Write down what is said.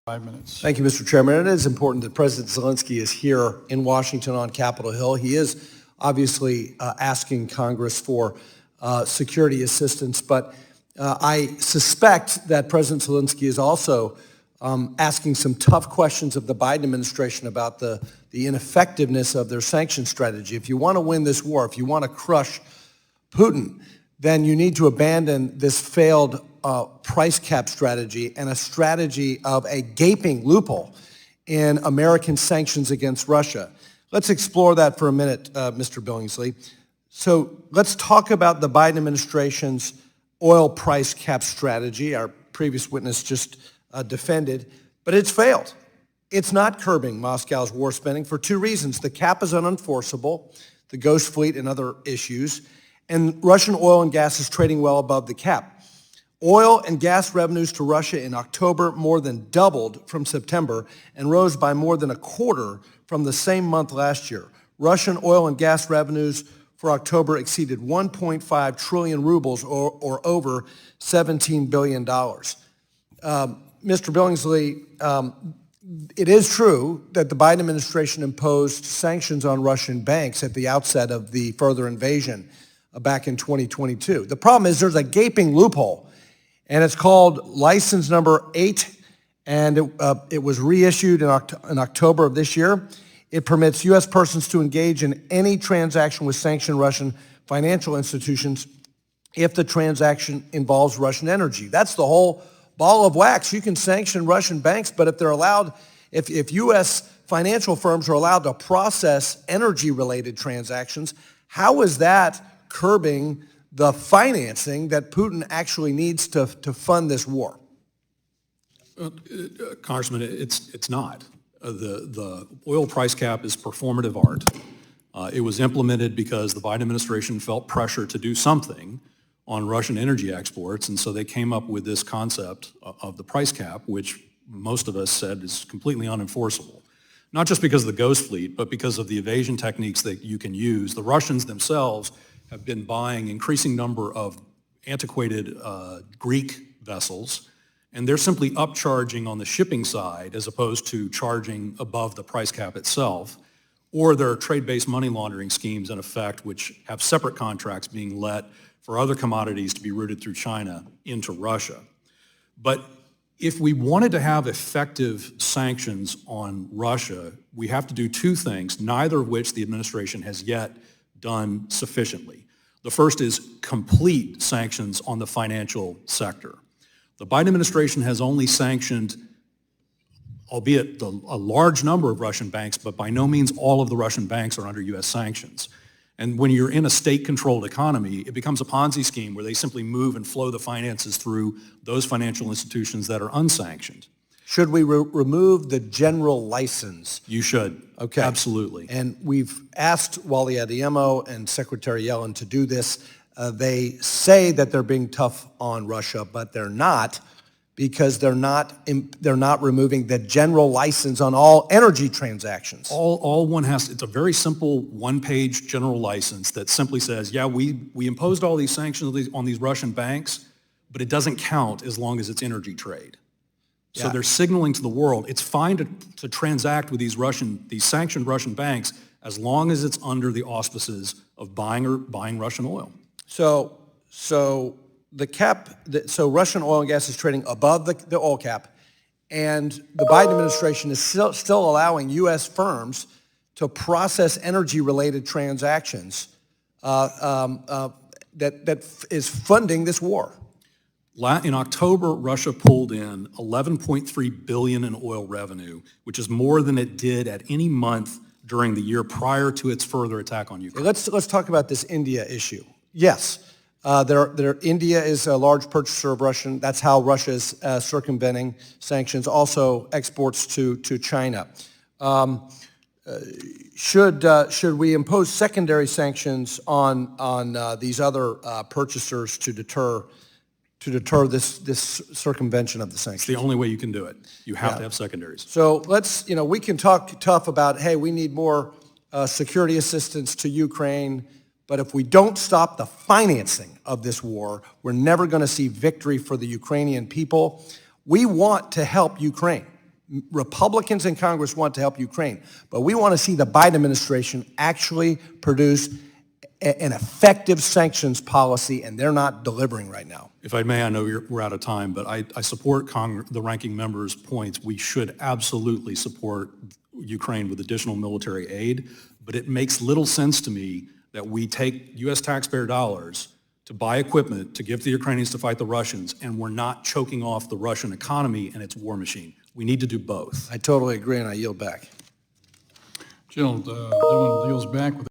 5 minutes. Thank you, Mr. Chairman. It is important that President Zelensky is here in Washington on Capitol Hill. He is obviously asking Congress for security assistance, but I suspect that President Zelensky is also asking some tough questions of the Biden administration about the ineffectiveness of their sanctions strategy. If you want to win this war, if you want to crush Putin, then you need to abandon this failed price cap strategy and a strategy of a gaping loophole in American sanctions against Russia. Let's explore that for a minute, Mr. Billingsley. So let's talk about the Biden administration's oil price cap strategy. Our previous witness just defended, but it's failed. It's not curbing Moscow's war spending for two reasons. The cap is unenforceable, the ghost fleet and other issues, and Russian oil and gas is trading well above the cap. Oil and gas revenues to Russia in October more than doubled from September and rose by more than a quarter from the same month last year. Russian oil and gas revenues for October exceeded 1.5 trillion rubles, or over $17 billion. Mr. Billingsley, it is true that the Biden administration imposed sanctions on Russian banks at the outset of the further invasion back in 2022. The problem is there's a gaping loophole, and it's called license number 8, and it was reissued in October of this year. It permits U.S. persons to engage in any transaction with sanctioned Russian financial institutions if the transaction involves Russian energy. That's the whole ball of wax. You can sanction Russian banks, but if they're allowed, if U.S. financial firms are allowed to process energy-related transactions, how is that curbing the financing that Putin actually needs to fund this war? Congressman, it's not. The oil price cap is performative art. It was implemented because the Biden administration felt pressure to do something on Russian energy exports, and so they came up with this concept of the price cap, which most of us said is completely unenforceable. Not just because of the ghost fleet, but because of the evasion techniques that you can use. The Russians themselves have been buying increasing number of antiquated Greek vessels, and they're simply upcharging on the shipping side as opposed to charging above the price cap itself. Or there are trade-based money laundering schemes in effect which have separate contracts being let for other commodities to be routed through China into Russia. But if we wanted to have effective sanctions on Russia, we have to do two things, neither of which the administration has yet done sufficiently. The first is complete sanctions on the financial sector. The Biden administration has only sanctioned, albeit a large number of Russian banks, but by no means all of the Russian banks are under U.S. sanctions. And when you're in a state-controlled economy, it becomes a Ponzi scheme where they simply move and flow the finances through those financial institutions that are unsanctioned. Should we remove the general license? You should. Okay. Absolutely. And we've asked Wally Adeyemo and Secretary Yellen to do this. They say that they're being tough on Russia, but they're not, because they're not removing the general license on all energy transactions. All one has, it's a very simple one-page general license that simply says, yeah, we imposed all these sanctions on these Russian banks, but it doesn't count as long as it's energy trade. So they're signaling to the world, it's fine to transact with these sanctioned Russian banks as long as it's under the auspices of buying Russian oil. So the cap, so Russian oil and gas is trading above the oil cap, and the Biden administration is still allowing U.S. firms to process energy-related transactions that is funding this war. In October, Russia pulled in $11.3 billion in oil revenue, which is more than it did at any month during the year prior to its further attack on Ukraine. Let's talk about this India issue. Yes, India is a large purchaser of Russian. That's how Russia is circumventing sanctions. Also, exports to China. Should we impose secondary sanctions on these other purchasers to deter this circumvention of the sanctions? It's the only way you can do it. You have to have secondaries. So we can talk tough about, hey, we need more security assistance to Ukraine, but if we don't stop the financing of this war, we're never going to see victory for the Ukrainian people. We want to help Ukraine. Republicans in Congress want to help Ukraine, but we want to see the Biden administration actually produce an effective sanctions policy, and they're not delivering right now. If I may, I know we're out of time, but I support the ranking member's points. We should absolutely support Ukraine with additional military aid, but it makes little sense to me that we take U.S. taxpayer dollars to buy equipment to give to the Ukrainians to fight the Russians, and we're not choking off the Russian economy and its war machine. We need to do both. I totally agree, and I yield back. Gentleman yields back with